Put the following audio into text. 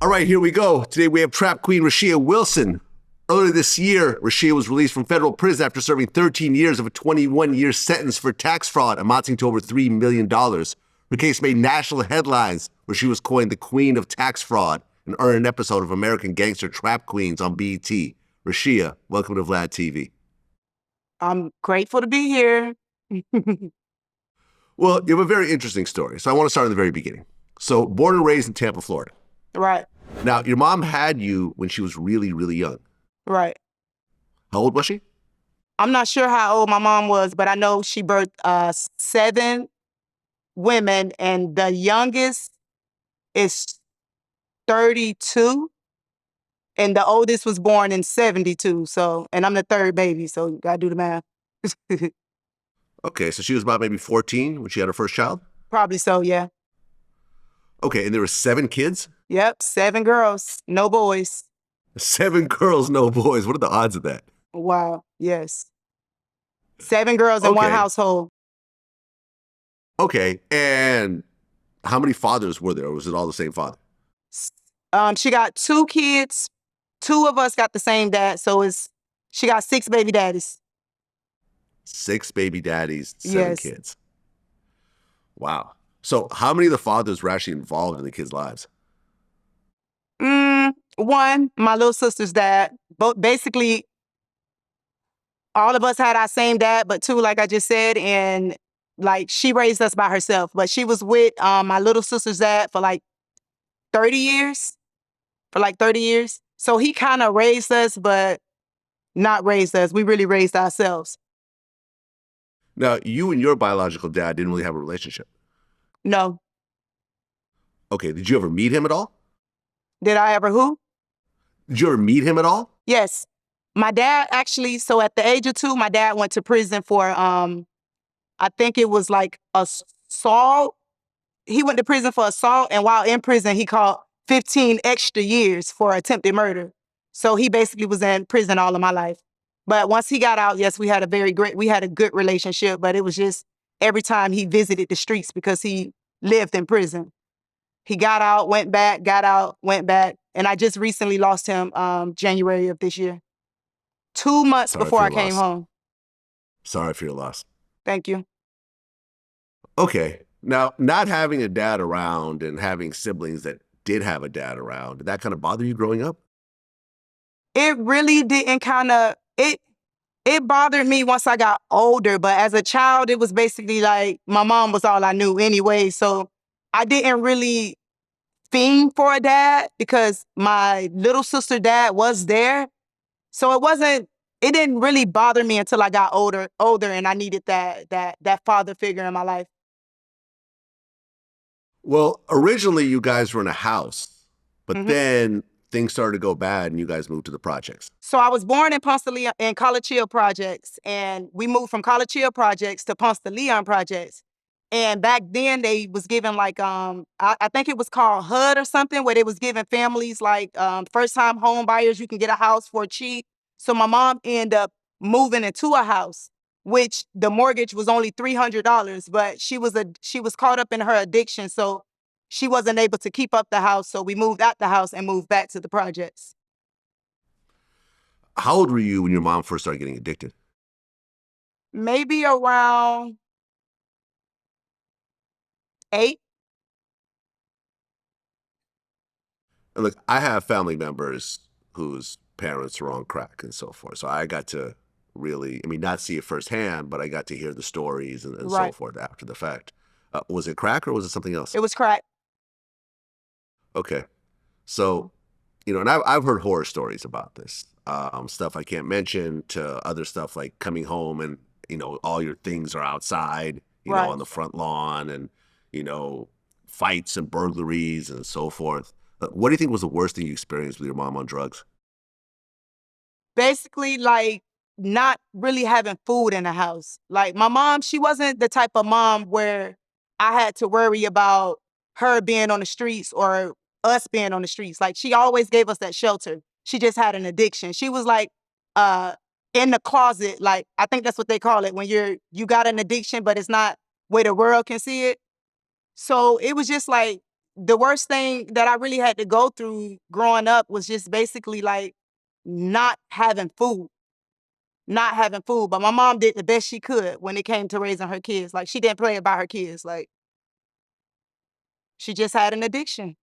All right, here we go. Today we have trap queen Rashia Wilson. Earlier this year, Rashia was released from federal prison after serving 13 years of a 21-year sentence for tax fraud amounting to over $3 million. Her case made national headlines where she was coined the queen of tax fraud and earned an episode of American Gangster Trap Queens on BET. Rashia, welcome to Vlad TV. I'm grateful to be here. Well, you have a very interesting story, so I want to start at the very beginning. So, born and raised in Tampa, Florida. Right, Now, your mom had you when she was really, really young. right. How old was she? I'm not sure how old my mom was, but I know she birthed 7 women, and the youngest is 32, and the oldest was born in 72. So, and I'm the third baby, so you gotta do the math. Okay, so she was about maybe 14 when she had her first child? Probably so, yeah. Okay, and there were 7 kids? Yep, 7 girls, no boys. 7 girls, no boys. What are the odds of that? Wow, yes. 7 girls in one Okay. household. Okay, and how many fathers were there, or was it all the same father? She got 2 kids. 2 of us got the same dad, so she got 6 baby daddies. 6 baby daddies, 7 Yes. kids. Wow. So how many of the fathers were actually involved in the kids' lives? One, my little sister's dad. Both basically, all of us had our same dad, but 2, like I just said, and like she raised us by herself. But she was with my little sister's dad for like 30 years. So he kind of raised us, but not raised us. We really raised ourselves. Now, you and your biological dad didn't really have a relationship. No. Okay, did you ever meet him at all? Did I ever who? Did you ever meet him at all? Yes. My dad actually, so at the age of 2, my dad went to prison for, I think it was like assault. He went to prison for assault, and while in prison, he caught 15 extra years for attempted murder. So he basically was in prison all of my life. But once he got out, yes, we had a good relationship, but it was just every time he visited the streets because he lived in prison. He got out, went back, got out, went back. And I just recently lost him January of this year. 2 months Sorry before for I your came loss. home. Sorry for your loss. Thank you. Okay. Now, not having a dad around and having siblings that did have a dad around, did that kind of bother you growing up? It really didn't it bothered me once I got older, but as a child, it was basically like my mom was all I knew anyway. So I didn't really fiend for a dad because my little sister dad was there. So it didn't really bother me until I got older, and I needed that father figure in my life. Well, originally you guys were in a house, but Mhm. then things started to go bad and you guys moved to the projects. So I was born in Ponce de Leon in College Hill Projects, and we moved from College Hill Projects to Ponce de Leon Projects. And back then they was giving like I think it was called HUD or something, where they was giving families like first time home buyers, you can get a house for cheap. So my mom ended up moving into a house, which the mortgage was only $300, but she was caught up in her addiction, so she wasn't able to keep up the house. So we moved out the house and moved back to the projects. How old were you when your mom first started getting addicted? Maybe around 8. And look, I have family members whose parents were on crack and so forth. So I got to really, I mean, not see it firsthand, but I got to hear the stories and so Right. forth after the fact. Was it crack or was it something else? It was crack. Okay. So, and I've heard horror stories about this. Stuff I can't mention to other stuff like coming home and, all your things are outside, Right. on the front lawn and, fights and burglaries and so forth. What do you think was the worst thing you experienced with your mom on drugs? Basically, like not really having food in the house. Like my mom, she wasn't the type of mom where I had to worry about her being on the streets or us being on the streets. Like she always gave us that shelter. She just had an addiction. She was like uh in the closet, like I think that's what they call it when you got an addiction, but it's not where the world can see it. So it was just like the worst thing that I really had to go through growing up was just basically like not having food. Not having food. But my mom did the best she could when it came to raising her kids. Like, she didn't play about her kids. Like, she just had an addiction.